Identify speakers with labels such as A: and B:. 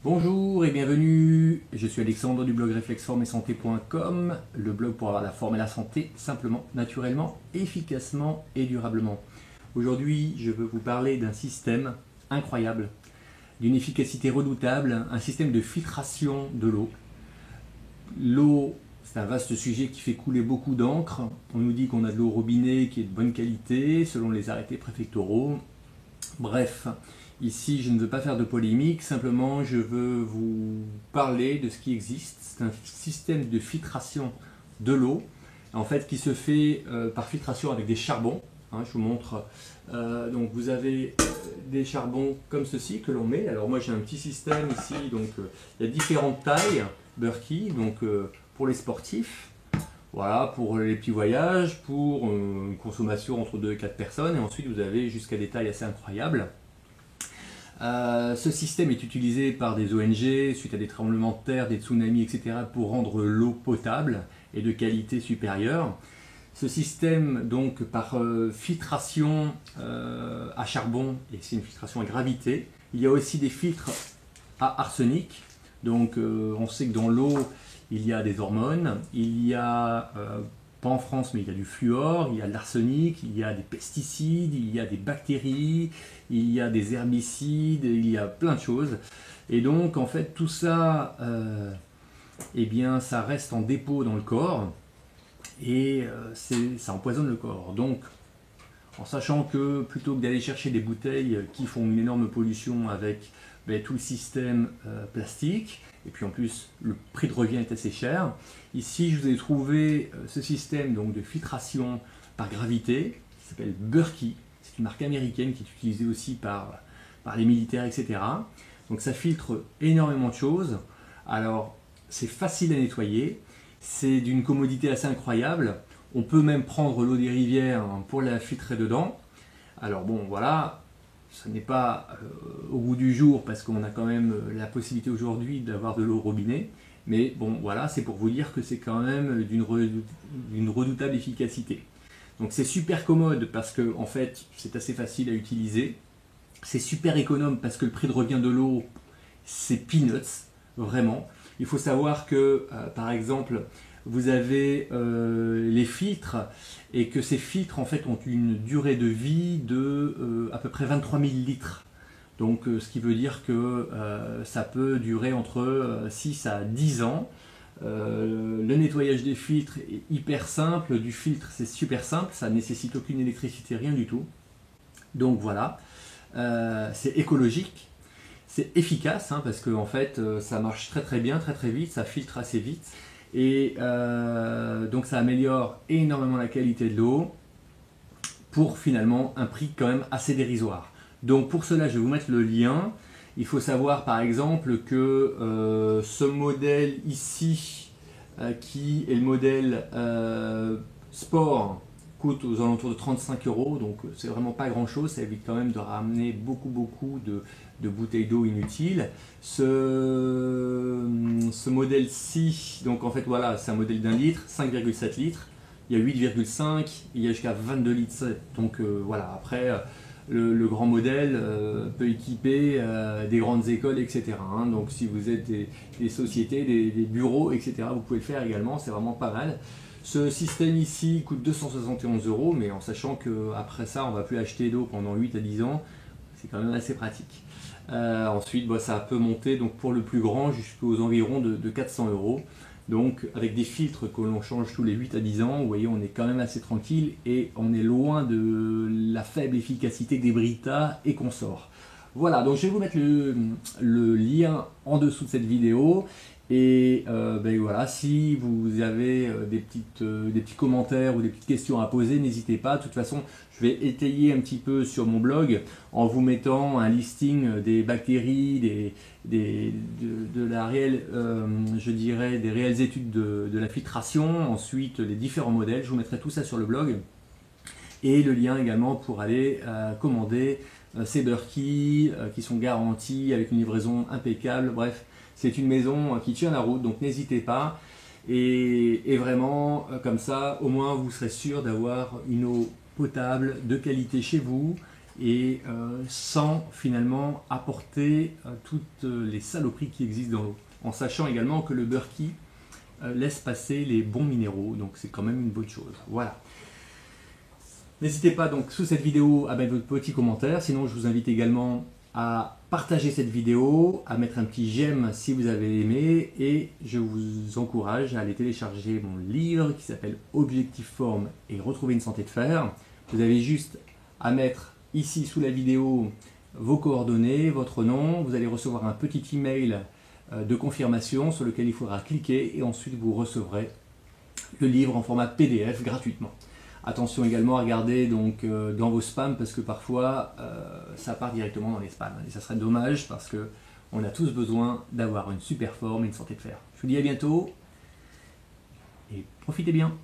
A: Bonjour et bienvenue, je suis Alexandre du blog réflexformeetsanté.com, le blog pour avoir la forme et la santé simplement, naturellement, efficacement et durablement. Aujourd'hui, je veux vous parler d'un système incroyable, d'une efficacité redoutable, un système de filtration de l'eau. L'eau, c'est un vaste sujet qui fait couler beaucoup d'encre. On nous dit qu'on a de l'eau au robinet qui est de bonne qualité, selon les arrêtés préfectoraux. Bref, ici je ne veux pas faire de polémique, simplement je veux vous parler de ce qui existe. C'est un système de filtration de l'eau, en fait qui se fait par filtration avec des charbons. Je vous montre, donc vous avez des charbons comme ceci que l'on met. Alors moi j'ai un petit système ici, donc il y a différentes tailles, Berkey, donc pour les sportifs. Voilà, pour les petits voyages, pour une consommation entre 2 et 4 personnes, et ensuite vous avez jusqu'à des tailles assez incroyables. Ce système est utilisé par des ONG suite à des tremblements de terre, des tsunamis, etc. pour rendre l'eau potable et de qualité supérieure. Ce système, donc par filtration à charbon, et c'est une filtration à gravité. Il y a aussi des filtres à arsenic. Donc on sait que dans l'eau, il y a des hormones, il y a, pas en France, mais il y a du fluor, il y a de l'arsenic, il y a des pesticides, il y a des bactéries, il y a des herbicides, il y a plein de choses. Et donc en fait tout ça, eh bien, ça reste en dépôt dans le corps et ça empoisonne le corps. Donc en sachant que plutôt que d'aller chercher des bouteilles qui font une énorme pollution avec tout le système plastique, et puis en plus le prix de revient est assez cher, ici je vous ai trouvé ce système donc, de filtration par gravité qui s'appelle Berkey. C'est une marque américaine qui est utilisée aussi par les militaires, etc. Donc ça filtre énormément de choses. Alors c'est facile à nettoyer, c'est d'une commodité assez incroyable. On peut même prendre l'eau des rivières pour la filtrer dedans. Alors bon, voilà, ce n'est pas au goût du jour parce qu'on a quand même la possibilité aujourd'hui d'avoir de l'eau au robinet. Mais bon, voilà, c'est pour vous dire que c'est quand même d'une redoutable efficacité. Donc c'est super commode parce que en fait, c'est assez facile à utiliser. C'est super économe parce que le prix de revient de l'eau, c'est peanuts, vraiment. Il faut savoir que, par exemple, vous avez les filtres et que ces filtres en fait ont une durée de vie de à peu près 23 000 litres. Donc ce qui veut dire que ça peut durer entre 6 à 10 ans. Le nettoyage des filtres est hyper simple, du filtre c'est super simple, ça ne nécessite aucune électricité, rien du tout. Donc voilà, c'est écologique, c'est efficace parce que en fait ça marche très très bien, très très vite, ça filtre assez vite. Et donc ça améliore énormément la qualité de l'eau pour finalement un prix quand même assez dérisoire. Donc pour cela je vais vous mettre le lien. Il faut savoir par exemple que ce modèle ici qui est le modèle sport coûte aux alentours de 35 €, donc c'est vraiment pas grand chose, ça évite quand même de ramener beaucoup de bouteilles d'eau inutiles. Ce modèle-ci, donc en fait voilà, c'est un modèle d'1 litre, 5,7 litres, il y a 8,5, il y a jusqu'à 22 litres, donc voilà, après le grand modèle peut équiper des grandes écoles, etc. Donc si vous êtes des sociétés, des bureaux, etc., vous pouvez le faire également, c'est vraiment pas mal. Ce système ici coûte 271 €, mais en sachant qu'après ça, on ne va plus acheter d'eau pendant 8 à 10 ans, c'est quand même assez pratique. Ensuite, ça peut monter donc, pour le plus grand jusqu'aux environs de 400 €. Donc avec des filtres que l'on change tous les 8 à 10 ans, vous voyez, on est quand même assez tranquille et on est loin de la faible efficacité des Brita et consorts. Voilà, donc je vais vous mettre le lien en dessous de cette vidéo. Et voilà, si vous avez des petits commentaires ou des petites questions à poser, n'hésitez pas. De toute façon, je vais étayer un petit peu sur mon blog en vous mettant un listing des bactéries, de la réelle, je dirais, des réelles études de la filtration, ensuite les différents modèles. Je vous mettrai tout ça sur le blog et le lien également pour aller commander ces Berkey qui sont garantis avec une livraison impeccable. Bref, c'est une maison qui tient la route, donc n'hésitez pas. Et vraiment, comme ça, au moins vous serez sûr d'avoir une eau potable de qualité chez vous et sans finalement apporter toutes les saloperies qui existent dans l'eau. En sachant également que le Berkey laisse passer les bons minéraux, donc c'est quand même une bonne chose. Voilà. N'hésitez pas donc sous cette vidéo à mettre votre petit commentaire, sinon je vous invite également à partager cette vidéo, à mettre un petit j'aime si vous avez aimé, et je vous encourage à aller télécharger mon livre qui s'appelle Objectif Forme et retrouver une santé de fer. Vous avez juste à mettre ici sous la vidéo vos coordonnées, votre nom, vous allez recevoir un petit email de confirmation sur lequel il faudra cliquer et ensuite vous recevrez le livre en format PDF gratuitement. Attention également à regarder donc, dans vos spams parce que parfois ça part directement dans les spams et ça serait dommage parce qu'on a tous besoin d'avoir une super forme et une santé de fer. Je vous dis à bientôt et profitez bien.